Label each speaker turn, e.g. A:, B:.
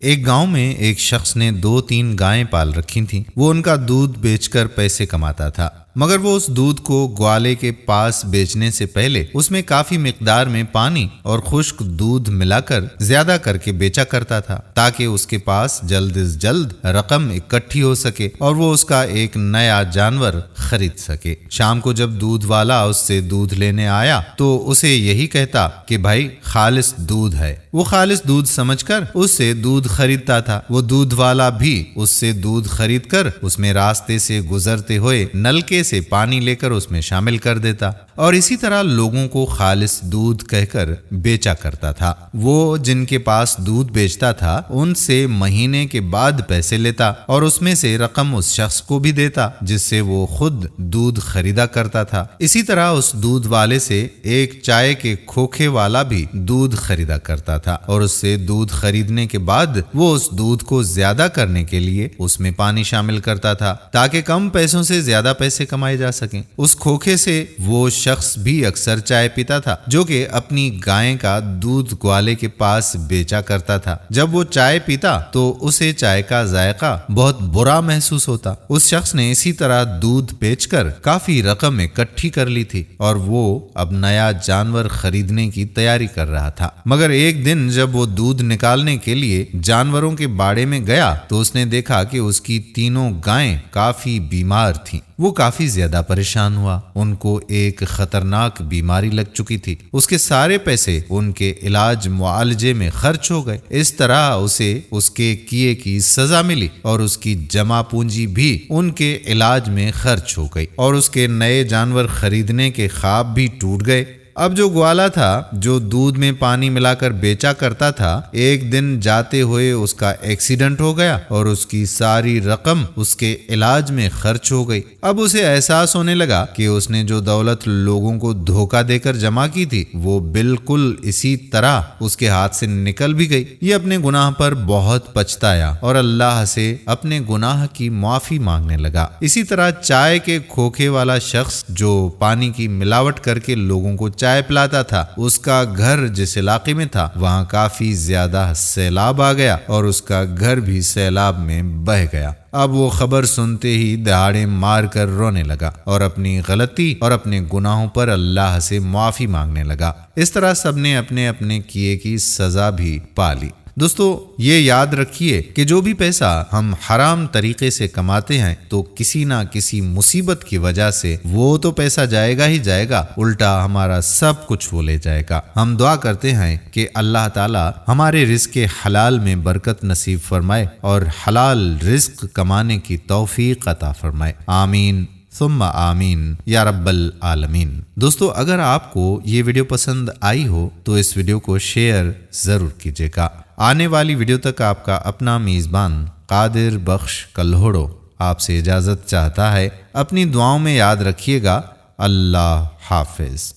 A: ایک گاؤں میں ایک شخص نے 2-3 گائیں پال رکھی تھیں۔ وہ ان کا دودھ بیچ کر پیسے کماتا تھا، مگر وہ اس دودھ کو گوالے کے پاس بیچنے سے پہلے اس میں کافی مقدار میں پانی اور خشک دودھ ملا کر زیادہ کر کے بیچا کرتا تھا، تاکہ اس کے پاس جلد از جلد رقم اکٹھی ہو سکے اور وہ اس کا ایک نیا جانور خرید سکے۔ شام کو جب دودھ والا اس سے دودھ لینے آیا تو اسے یہی کہتا کہ بھائی خالص دودھ ہے۔ وہ خالص دودھ سمجھ کر اس سے دودھ خریدتا تھا۔ وہ دودھ والا بھی اس سے دودھ خرید کر اس میں راستے سے گزرتے ہوئے نلکے سے پانی لے کر اس میں شامل کر دیتا، اور اسی طرح لوگوں کو خالص دودھ کہہ کر بیچا کرتا تھا۔ وہ جن کے پاس دودھ بیچتا تھا ان سے مہینے کے بعد پیسے لیتا اور اس میں سے رقم اس شخص کو بھی دیتا جس سے وہ خود دودھ خریدا کرتا تھا۔ اسی طرح اس دودھ والے سے ایک چائے کے کھوکھے والا بھی دودھ خریدا کرتا تھا، اور اس سے دودھ خریدنے کے بعد وہ اس دودھ کو زیادہ کرنے کے لیے اس میں پانی شامل کرتا تھا تاکہ کم پیسوں سے زیادہ پیسے کمائے جا سکیں۔ اس کھوکھے سے وہ شخص بھی اکثر چائے پیتا تھا جو کہ اپنی گائے کا دودھ گوالے کے پاس بیچا کرتا تھا۔ جب وہ چائے پیتا تو اسے چائے کا ذائقہ بہت برا محسوس ہوتا۔ اس شخص نے اسی طرح دودھ بیچ کر کافی رقم اکٹھی کر لی تھی اور وہ اب نیا جانور خریدنے کی تیاری کر رہا تھا، مگر ایک دن جب وہ دودھ نکالنے کے لیے جانوروں کے باڑے میں گیا تو اس نے دیکھا کہ اس کی تینوں گائیں کافی بیمار تھیں۔ وہ کافی زیادہ پریشان ہوا، ان کو ایک خطرناک بیماری لگ چکی تھی۔ اس کے سارے پیسے ان کے علاج معالجے میں خرچ ہو گئے۔ اس طرح اسے اس کے کیے کی سزا ملی اور اس کی جمع پونجی بھی ان کے علاج میں خرچ ہو گئی، اور اس کے نئے جانور خریدنے کے خواب بھی ٹوٹ گئے۔ اب جو گوالا تھا جو دودھ میں پانی ملا کر بیچا کرتا تھا، ایک دن جاتے ہوئے اس کا ایکسیڈنٹ ہو گیا اور اس کی ساری رقم اس کے علاج میں خرچ ہو گئی۔ اب اسے احساس ہونے لگا کہ اس نے جو دولت لوگوں کو دھوکہ دے کر جمع کی تھی وہ بالکل اسی طرح اس کے ہاتھ سے نکل بھی گئی۔ یہ اپنے گناہ پر بہت پچھتایا اور اللہ سے اپنے گناہ کی معافی مانگنے لگا۔ اسی طرح چائے کے کھوکھے والا شخص جو پانی کی ملاوٹ کر کے لوگوں کو چائے پلاتا تھا، اس کا گھر جس علاقے میں تھا وہاں کافی زیادہ سیلاب آ گیا اور اس کا گھر بھی سیلاب میں بہہ گیا۔ اب وہ خبر سنتے ہی دہاڑے مار کر رونے لگا اور اپنی غلطی اور اپنے گناہوں پر اللہ سے معافی مانگنے لگا۔ اس طرح سب نے اپنے اپنے کیے کی سزا بھی پا لی۔ دوستو، یہ یاد رکھیے کہ جو بھی پیسہ ہم حرام طریقے سے کماتے ہیں تو کسی نہ کسی مصیبت کی وجہ سے وہ تو پیسہ جائے گا ہی جائے گا، الٹا ہمارا سب کچھ وہ لے جائے گا۔ ہم دعا کرتے ہیں کہ اللہ تعالی ہمارے رزق حلال میں برکت نصیب فرمائے اور حلال رزق کمانے کی توفیق عطا فرمائے، آمین ثم آمین یا رب العالمین۔ دوستو، اگر آپ کو یہ ویڈیو پسند آئی ہو تو اس ویڈیو کو شیئر ضرور کیجیے گا۔ آنے والی ویڈیو تک آپ کا اپنا میزبان قادر بخش کلہوڑو آپ سے اجازت چاہتا ہے۔ اپنی دعاؤں میں یاد رکھیے گا۔ اللہ حافظ۔